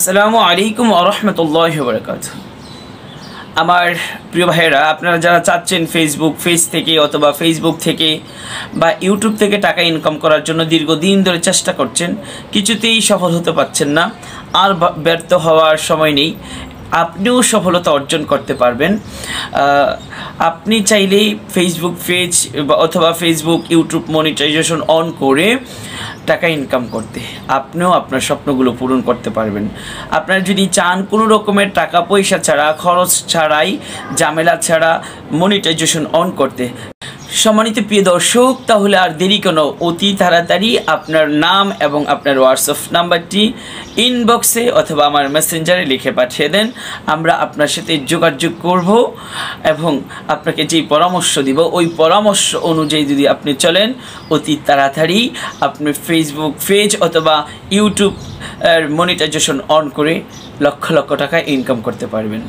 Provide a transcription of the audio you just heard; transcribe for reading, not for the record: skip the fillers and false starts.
আসসালামু আলাইকুম ওয়া রাহমাতুল্লাহি ওয়া বারাকাতুহু। আমার প্রিয় ভাইয়েরা, আপনারা যারা চাচ্ছেন ফেসবুক পেজ থেকে অথবা ফেসবুক থেকে বা ইউটিউব থেকে টাকা ইনকাম করার জন্য দীর্ঘদিন ধরে চেষ্টা করছেন, কিছুতেই সফল হতে পারছেন না, আর ব্যর্থ হওয়ার সময় নেই, আপনিও সফলতা অর্জন করতে পারবেন। আপনি চাইলেই ফেসবুক পেজ অথবা ফেসবুক ইউটিউব মনিটাইজেশন অন করে টাকা ইনকাম করতে আপনিও আপনার স্বপ্নগুলো পূরণ করতে পারবেন। আপনারা যদি চান কোনো রকমের টাকা পয়সা ছাড়া, খরচ ছাড়াই, ঝামেলা ছাড়া মনিটাইজেশন অন করতে, সম্মানিত প্রিয় দর্শক, তাহলে আর দেরি কেন, অতি তাড়াতাড়ি আপনার নাম এবং আপনার হোয়াটসঅ্যাপ নাম্বারটি ইনবক্সে অথবা আমার মেসেঞ্জারে লিখে পাঠিয়ে দেন। আমরা আপনার সাথে যোগাযোগ করব এবং আপনাকে যেই পরামর্শ দিব ওই পরামর্শ অনুযায়ী যদি আপনি চলেন, অতি তাড়াতাড়ি আপনি ফেসবুক পেজ অথবা ইউটিউব মনিটাইজেশন অন করে লক্ষ লক্ষ টাকা ইনকাম করতে পারবেন।